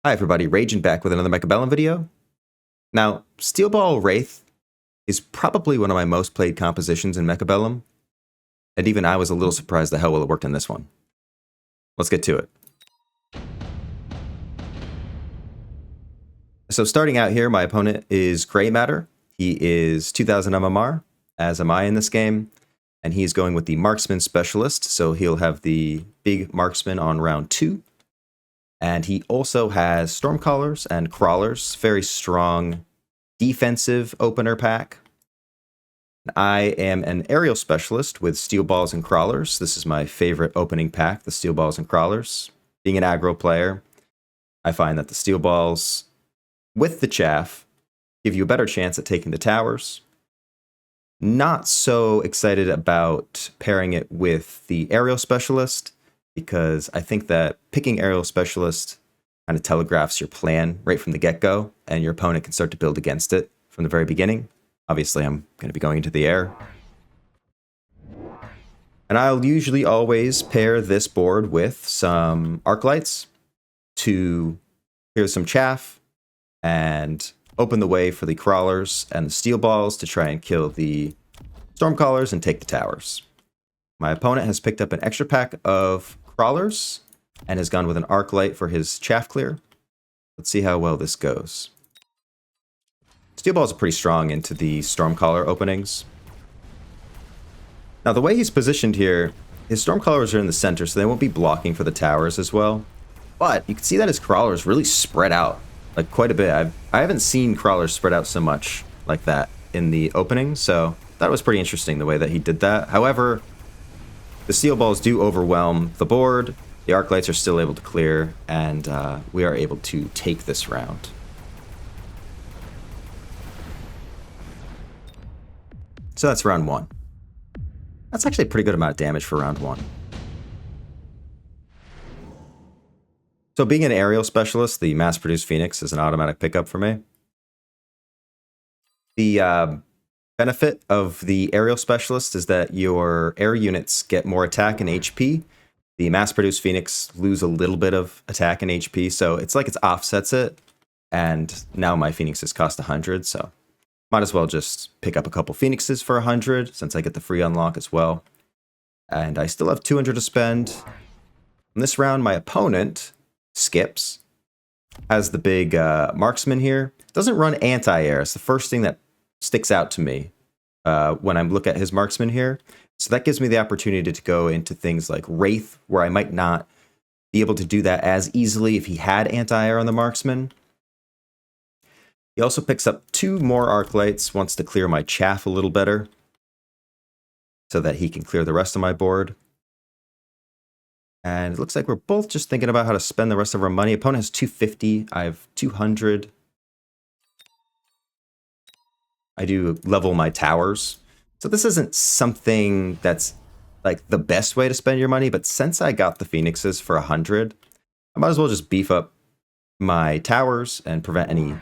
Hi everybody, Raging back with another Mechabellum video. Now, Steel Ball Wraith is probably one of my most played compositions in Mechabellum, and even I was a little surprised at how well it worked in this one. Let's get to it. So starting out here, my opponent is Gray Matter. He is 2000 MMR, as am I in this game, and he's going with the Marksman Specialist, so he'll have the big Marksman on round 2. And he also has Stormcallers and Crawlers, very strong defensive opener pack. I am an Aerial Specialist with Steel Balls and Crawlers. This is my favorite opening pack, the Steel Balls and Crawlers. Being an aggro player, I find that the Steel Balls with the Chaff give you a better chance at taking the towers. Not so excited about pairing it with the Aerial Specialist, because I think that picking Aerial Specialist kind of telegraphs your plan right from the get-go, and your opponent can start to build against it from the very beginning. Obviously, I'm going to be going into the air. And I'll usually always pair this board with some Arc Lights to clear some chaff and open the way for the Crawlers and the Steel Balls to try and kill the Stormcallers and take the towers. My opponent has picked up an extra pack of Crawlers and has gone with an Arc Light for his chaff clear. Let's see how well this goes. Steel Balls are pretty strong into the Stormcaller openings. Now the way he's positioned here, his Stormcallers are in the center, so they won't be blocking for the towers as well. But you can see that his Crawlers really spread out like quite a bit. I haven't seen Crawlers spread out so much like that in the opening, so that was pretty interesting the way that he did that. However, the Steel Balls do overwhelm the board, the Arc Lights are still able to clear, and we are able to take this round. So that's round 1. That's actually a pretty good amount of damage for round 1. So being an Aerial Specialist, the mass-produced Phoenix is an automatic pickup for me. The benefit of the Aerial Specialist is that your air units get more attack and HP. The mass-produced Phoenix lose a little bit of attack and HP, so it's like it offsets it. And now my Phoenixes cost 100, so might as well just pick up a couple Phoenixes for 100, since I get the free unlock as well. And I still have 200 to spend. In this round, my opponent skips, has the big Marksman here. Doesn't run anti-air. It's the first thing that sticks out to me when I look at his Marksman here. So that gives me the opportunity to go into things like Wraith, where I might not be able to do that as easily if he had anti-air on the Marksman. He also picks up 2 more Arc Lights, wants to clear my chaff a little better, so that he can clear the rest of my board. And it looks like we're both just thinking about how to spend the rest of our money. Opponent has 250, I have 200. I do level my towers. So this isn't something that's like the best way to spend your money, but since I got the Phoenixes for 100, I might as well just beef up my towers and prevent any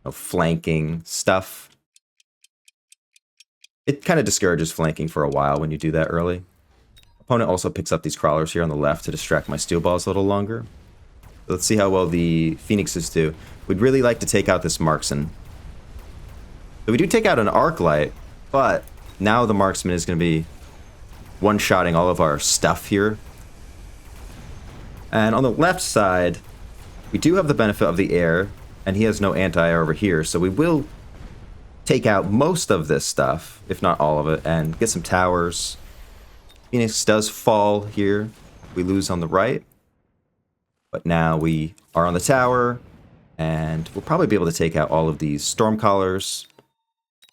flanking stuff. It kind of discourages flanking for a while when you do that early. Opponent also picks up these Crawlers here on the left to distract my Steel Balls a little longer. Let's see how well the Phoenixes do. We'd really like to take out this Marksman. So we do take out an Arc Light, but now the Marksman is going to be one-shotting all of our stuff here. And on the left side, we do have the benefit of the air, and he has no anti-air over here, so we will take out most of this stuff, if not all of it, and get some towers. Phoenix does fall here. We lose on the right. But now we are on the tower, and we'll probably be able to take out all of these Stormcallers.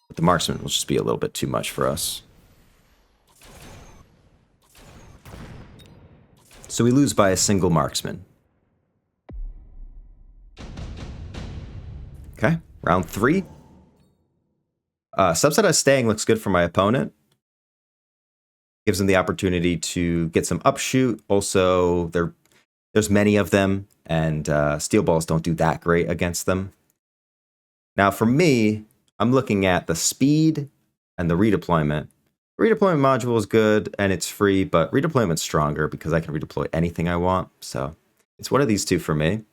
But the Marksman will just be a little bit too much for us. So we lose by a single Marksman. Okay, round 3. Subsidized Staying looks good for my opponent. Gives him the opportunity to get some upshoot. Also, there's many of them, and Steel Balls don't do that great against them. Now for me, I'm looking at the speed and the redeployment. Redeployment module is good and it's free, but redeployment's stronger because I can redeploy anything I want. So it's one of these two for me.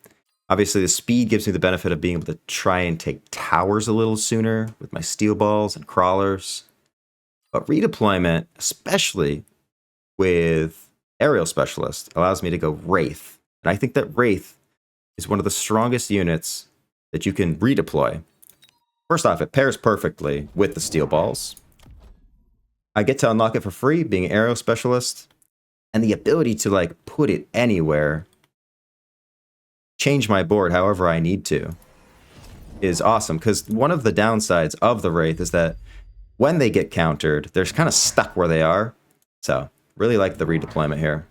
Obviously, the speed gives me the benefit of being able to try and take towers a little sooner with my steel balls and crawlers. But redeployment, especially with aerial specialist, allows me to go Wraith. And I think that Wraith is one of the strongest units that you can redeploy. First off, it pairs perfectly with the steel balls. I get to unlock it for free, being an aerial specialist, and the ability to like put it anywhere, change my board however I need to, is awesome. Because one of the downsides of the Wraith is that when they get countered, they're kind of stuck where they are. So really like the redeployment here.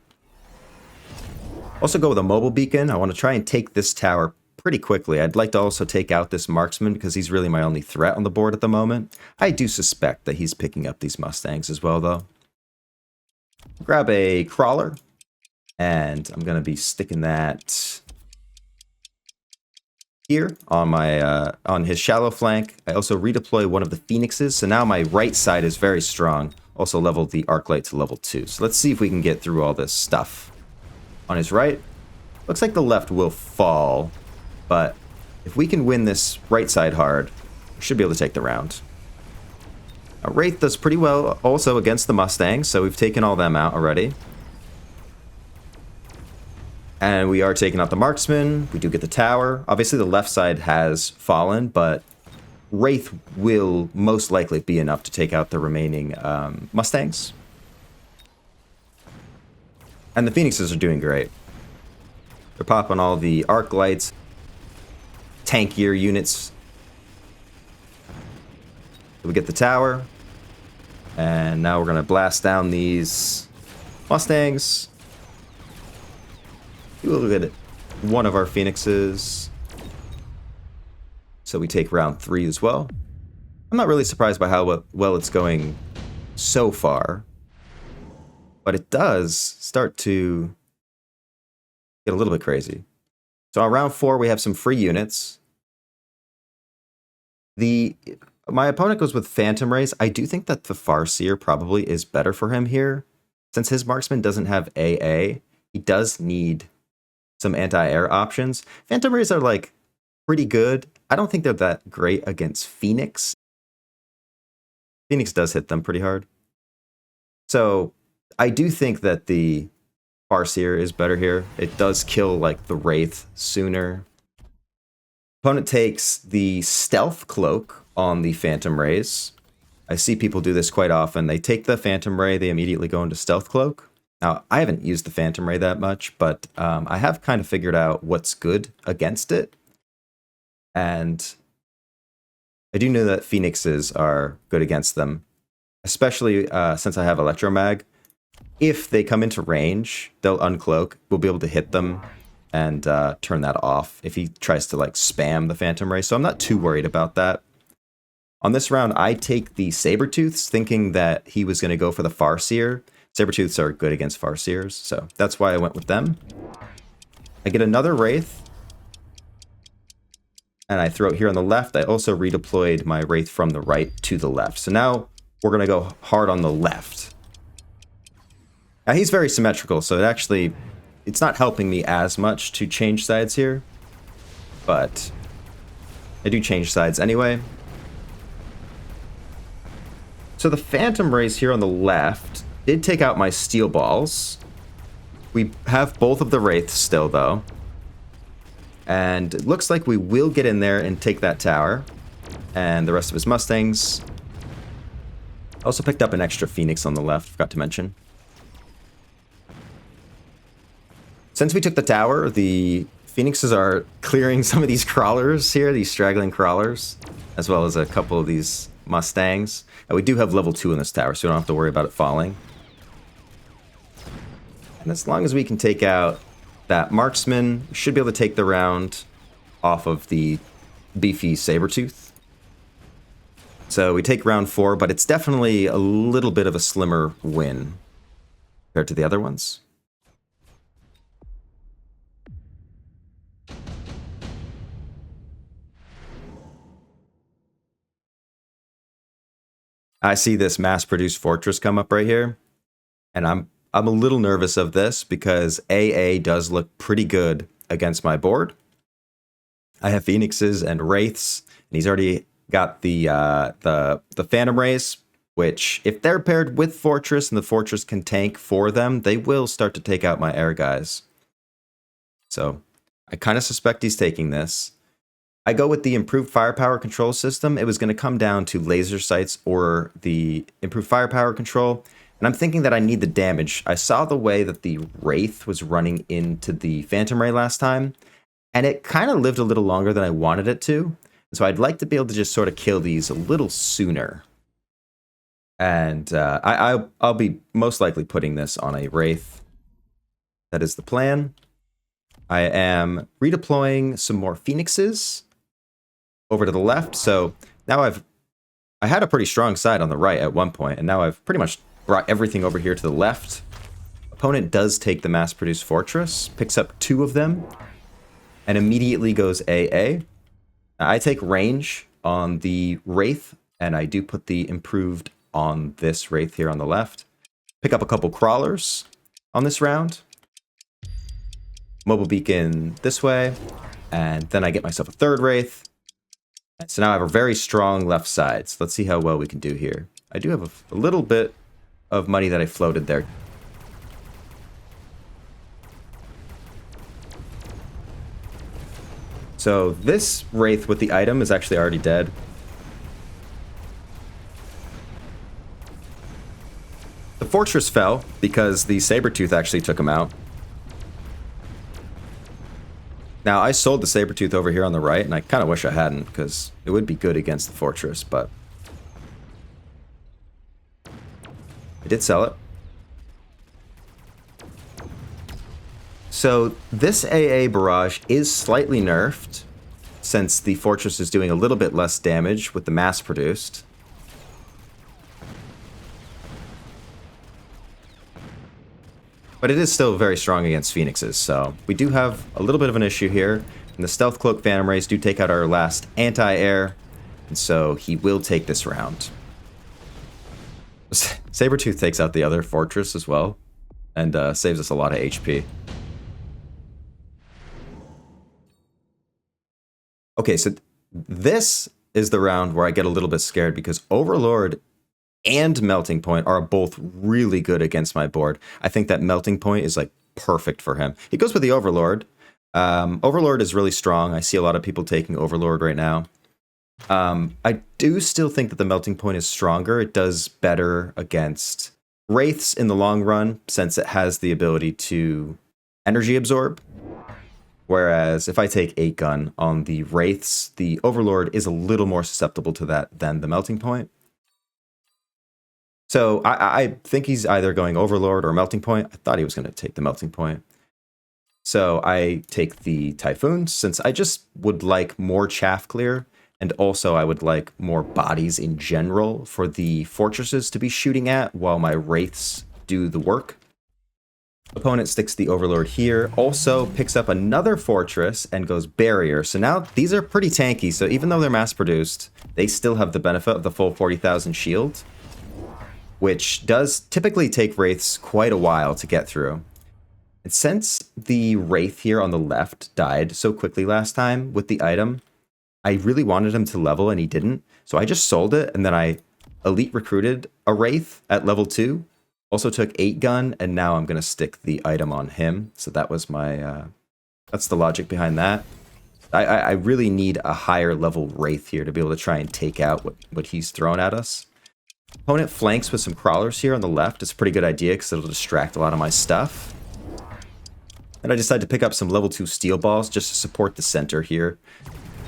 Also go with a mobile beacon. I want to try and take this tower pretty quickly. I'd like to also take out this marksman because he's really my only threat on the board at the moment. I do suspect that he's picking up these Mustangs as well, though. Grab a crawler, and I'm going to be sticking that here on my on his shallow flank. I also redeploy one of the phoenixes, so now my right side is very strong. Also leveled the arc light to level 2. So let's see if we can get through all this stuff. On his right, looks like the left will fall, but if we can win this right side hard, we should be able to take the round. Wraith does pretty well also against the Mustangs, so we've taken all them out already. And we are taking out the marksman. We do get the tower. Obviously, the left side has fallen, but Wraith will most likely be enough to take out the remaining Mustangs. And the Phoenixes are doing great. They're popping all the arc lights, tankier units. We get the tower. And now we're going to blast down these Mustangs. We'll get one of our Phoenixes. So we take round 3 as well. I'm not really surprised by how well it's going so far. But it does start to get a little bit crazy. So on round 4, we have some free units. My opponent goes with Phantom Rays. I do think that the Farseer probably is better for him here. Since his marksman doesn't have AA, he does need some anti-air options. Phantom Rays are like pretty good. I don't think they're that great against Phoenix. Phoenix does hit them pretty hard. So I do think that the Farseer is better here. It does kill like the Wraith sooner. Opponent takes the Stealth Cloak on the Phantom Rays. I see people do this quite often. They take the Phantom Ray, they immediately go into Stealth Cloak. Now, I haven't used the Phantom Ray that much, but I have kind of figured out what's good against it. And I do know that Phoenixes are good against them, especially since I have Electromag. If they come into range, they'll uncloak. We'll be able to hit them and turn that off if he tries to like spam the Phantom Ray. So I'm not too worried about that. On this round, I take the Sabertooths, thinking that he was going to go for the Farseer. Sabertooths are good against Farseers, so that's why I went with them. I get another Wraith. And I throw it here on the left. I also redeployed my Wraith from the right to the left. So now we're going to go hard on the left. Now he's very symmetrical, so it's not helping me as much to change sides here. But I do change sides anyway. So the Phantom Rays here on the left did take out my steel balls. We have both of the Wraiths still, though. And it looks like we will get in there and take that tower. And the rest of his Mustangs. I also picked up an extra Phoenix on the left, forgot to mention. Since we took the tower, the Phoenixes are clearing some of these crawlers here, these straggling crawlers, as well as a couple of these Mustangs. And we do have level 2 in this tower, so we don't have to worry about it falling. And as long as we can take out that marksman, we should be able to take the round off of the beefy Sabertooth. So we take round 4, but it's definitely a little bit of a slimmer win compared to the other ones. I see this mass-produced fortress come up right here, and I'm a little nervous of this because AA does look pretty good against my board. I have Phoenixes and Wraiths, and he's already got the Phantom Rays, which, if they're paired with Fortress and the Fortress can tank for them, they will start to take out my air guys. So I kind of suspect he's taking this. I go with the improved firepower control system. It was going to come down to laser sights or the improved firepower control. And I'm thinking that I need the damage. I saw the way that the Wraith was running into the Phantom Ray last time, and it kind of lived a little longer than I wanted it to. So I'd like to be able to just sort of kill these a little sooner. And I'll be most likely putting this on a Wraith. That is the plan. I am redeploying some more Phoenixes over to the left. So now I had a pretty strong side on the right at one point, and now I've pretty much brought everything over here to the left. Opponent does take the mass-produced fortress, picks up 2 of them, and immediately goes AA. I take range on the Wraith, and I do put the improved on this Wraith here on the left. Pick up a couple crawlers on this round. Mobile beacon this way, and then I get myself a 3rd Wraith. So now I have a very strong left side. So let's see how well we can do here. I do have a little bit of money that I floated there. So this Wraith with the item is actually already dead. The Fortress fell because the Sabertooth actually took him out. Now, I sold the Sabertooth over here on the right, and I kind of wish I hadn't, because it would be good against the Fortress, but I did sell it. So this AA barrage is slightly nerfed, since the Fortress is doing a little bit less damage with the mass produced. But it is still very strong against Phoenixes, so we do have a little bit of an issue here. And the Stealth Cloak Phantom Rays do take out our last anti-air, and so he will take this round. Sabertooth takes out the other Fortress as well, and saves us a lot of HP. Okay, so this is the round where I get a little bit scared, because Overlord and Melting Point are both really good against my board. I think that Melting Point is like perfect for him. He goes with the Overlord. Overlord is really strong. I see a lot of people taking Overlord right now. I do still think that the Melting Point is stronger. It does better against Wraiths in the long run, since it has the ability to energy absorb. Whereas if I take 8 gun on the Wraiths, the Overlord is a little more susceptible to that than the Melting Point. So I think he's either going Overlord or Melting Point. I thought he was going to take the Melting Point. So I take the Typhoons, since I just would like more chaff clear, and also I would like more bodies in general for the Fortresses to be shooting at while my Wraiths do the work. Opponent sticks the Overlord here, also picks up another Fortress and goes Barrier. So now these are pretty tanky, so even though they're mass-produced, they still have the benefit of the full 40,000 shield, which does typically take Wraiths quite a while to get through. And since the Wraith here on the left died so quickly last time with the item, I really wanted him to level and he didn't. So I just sold it, and then I elite recruited a Wraith at level 2. Also took 8 gun, and now I'm going to stick the item on him. So that was my, that's the logic behind that. I really need a higher level Wraith here to be able to try and take out what he's thrown at us. Opponent flanks with some crawlers here on the left. It's a pretty good idea because it'll distract a lot of my stuff. And I decided to pick up some level 2 steel balls just to support the center here.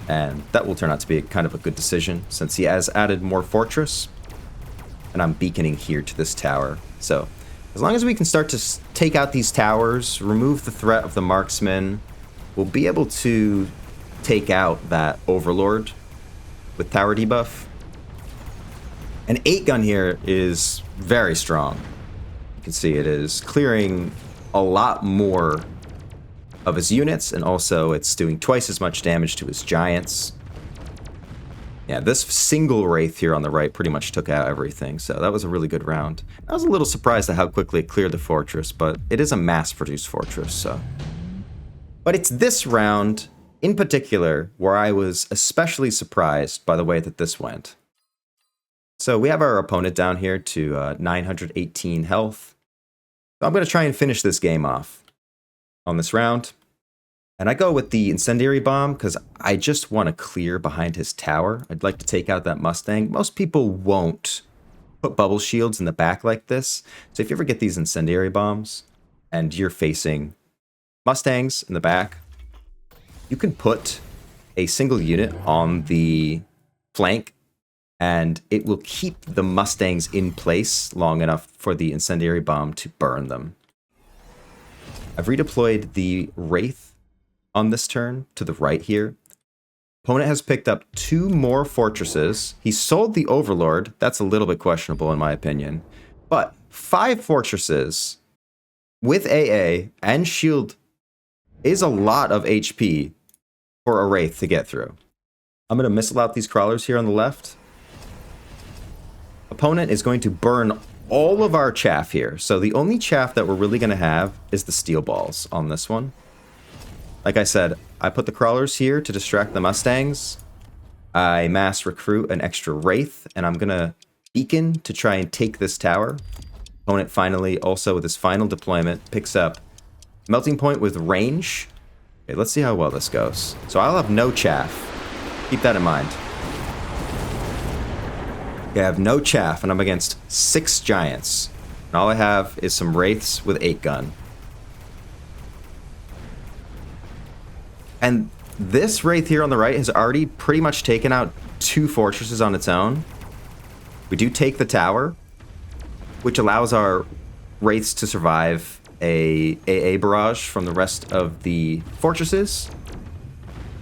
And that will turn out to be kind of a good decision, since he has added more fortress. And I'm beaconing here to this tower. So as long as we can start to take out these towers, remove the threat of the marksman, we'll be able to take out that Overlord with tower debuff. An 8 gun here is very strong. You can see it is clearing a lot more of his units, and also it's doing twice as much damage to his giants. Yeah, this single Wraith here on the right pretty much took out everything, so that was a really good round. I was a little surprised at how quickly it cleared the fortress, but it is a mass-produced fortress, so. But it's this round in particular, where I was especially surprised by the way that this went. So we have our opponent down here to 918 health. So I'm going to try and finish this game off on this round. And I go with the Incendiary Bomb because I just want to clear behind his tower. I'd like to take out that Mustang. Most people won't put bubble shields in the back like this. So if you ever get these Incendiary Bombs and you're facing Mustangs in the back, you can put a single unit on the flank and it will keep the Mustangs in place long enough for the Incendiary Bomb to burn them. I've redeployed the Wraith on this turn to the right here. Opponent has picked up 2 more fortresses. He sold the Overlord. That's a little bit questionable in my opinion. But 5 fortresses with AA and shield is a lot of HP for a Wraith to get through. I'm going to missile out these crawlers here on the left. Opponent is going to burn all of our chaff here. So the only chaff that we're really going to have is the steel balls on this one. Like I said, I put the crawlers here to distract the Mustangs. I mass recruit an extra Wraith, and I'm going to beacon to try and take this tower. Opponent finally, also with his final deployment, picks up Melting Point with range. Okay, let's see how well this goes. So I'll have no chaff. Keep that in mind. Okay, I have no chaff, and I'm against 6 giants. And all I have is some Wraiths with 8 gun. And this Wraith here on the right has already pretty much taken out 2 fortresses on its own. We do take the tower, which allows our Wraiths to survive a AA barrage from the rest of the fortresses.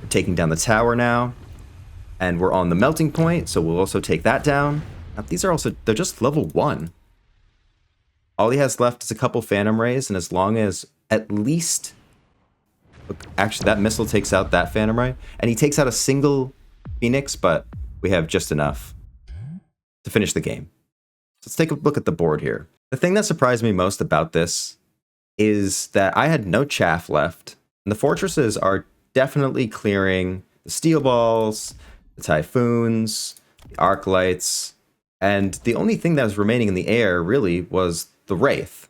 We're taking down the tower now, and we're on the Melting Point, so we'll also take that down. Now, these are also, they're just level 1. All he has left is a couple Phantom Rays, and as long as at least... Actually, that missile takes out that Phantom Ray, and he takes out a single Phoenix, but we have just enough to finish the game. So let's take a look at the board here. The thing that surprised me most about this is that I had no chaff left, and the fortresses are definitely clearing the steel balls, the typhoons, the arc lights, and the only thing that was remaining in the air really was the Wraith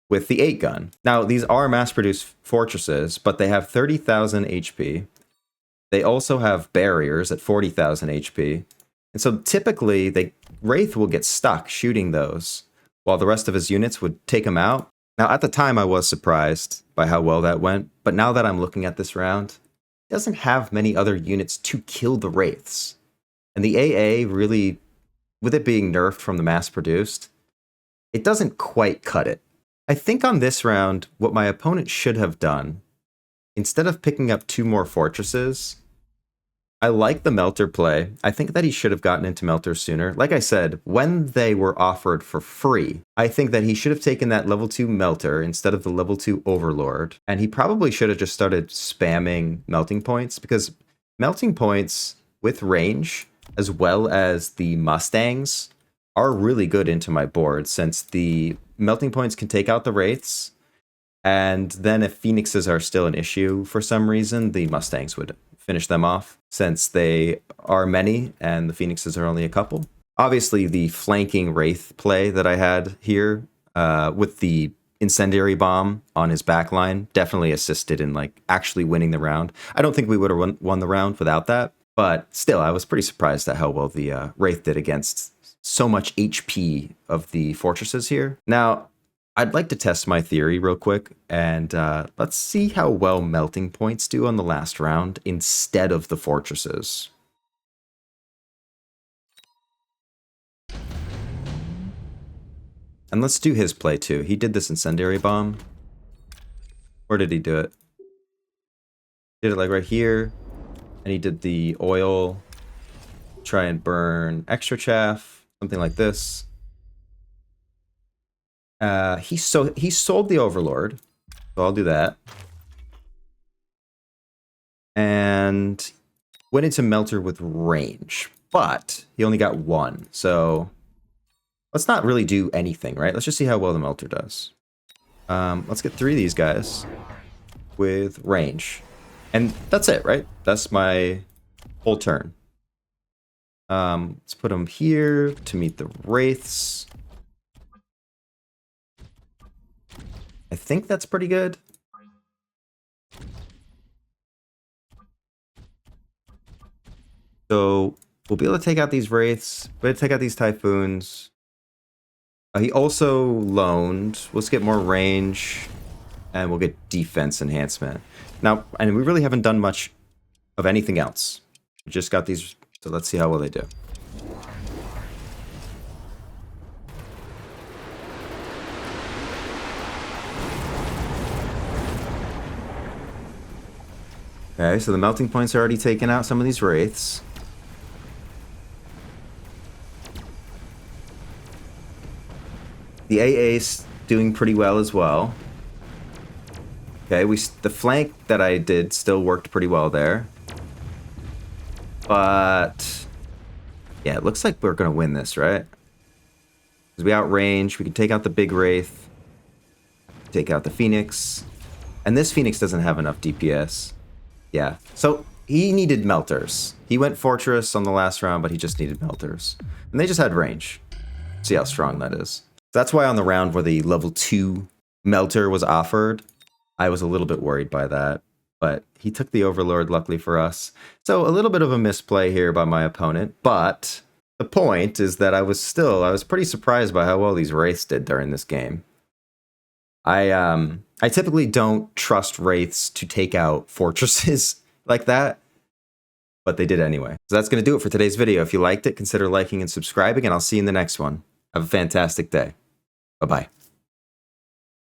with the 8 gun. Now, these are mass-produced fortresses, but they have 30,000 HP. They also have barriers at 40,000 HP. And so typically, Wraith will get stuck shooting those, while the rest of his units would take him out. Now, at the time, I was surprised by how well that went, but now that I'm looking at this round, it doesn't have many other units to kill the Wraiths. And the AA really, with it being nerfed from the mass-produced, it doesn't quite cut it. I think on this round, what my opponent should have done, instead of picking up 2 more fortresses, I like the Melter play. I think that he should have gotten into Melter sooner. Like I said, when they were offered for free, I think that he should have taken that level 2 Melter instead of the level 2 Overlord. And he probably should have just started spamming Melting Points, because Melting Points with range, as well as the Mustangs, are really good into my board, since the Melting Points can take out the Wraiths, and then if Phoenixes are still an issue for some reason, the Mustangs would finish them off, since they are many and the Phoenixes are only a couple. Obviously, the flanking Wraith play that I had here with the Incendiary Bomb on his backline definitely assisted in actually winning the round. I don't think we would have won the round without that, but still, I was pretty surprised at how well the Wraith did against so much HP of the fortresses here. Now, I'd like to test my theory real quick, and let's see how well Melting Points do on the last round instead of the fortresses. And let's do his play too. He did this Incendiary Bomb. Where did he do it? Did it right here, and he did the oil, try and burn extra chaff. Something like this. He sold the Overlord, so I'll do that. And went into Melter with range, but he only got 1. So let's not really do anything, right? Let's just see how well the Melter does. Let's get 3 of these guys with range. And that's it, right? That's my whole turn. Let's put them here to meet the Wraiths. I think that's pretty good. So we'll be able to take out these Wraiths. We'll take out these Typhoons. He also loaned. Let's get more range. And we'll get defense enhancement. Now, and we really haven't done much of anything else. We just got these, so let's see how well they do. Okay, so the melting points are already taking out some of these Wraiths. The AA's doing pretty well as well. Okay, the flank that I did still worked pretty well there. But yeah, it looks like we're gonna win this, right? Because we outrange, we can take out the big Wraith, take out the Phoenix, and this Phoenix doesn't have enough DPS. Yeah, so he needed melters. He went Fortress on the last round, but he just needed melters. And they just had range. See how strong that is. That's why on the round where the level 2 melter was offered, I was a little bit worried by that. But he took the Overlord, luckily for us. So a little bit of a misplay here by my opponent. But the point is that I was pretty surprised by how well these Wraiths did during this game. I typically don't trust Wraiths to take out fortresses like that, but they did anyway. So that's going to do it for today's video. If you liked it, consider liking and subscribing, and I'll see you in the next one. Have a fantastic day. Bye-bye.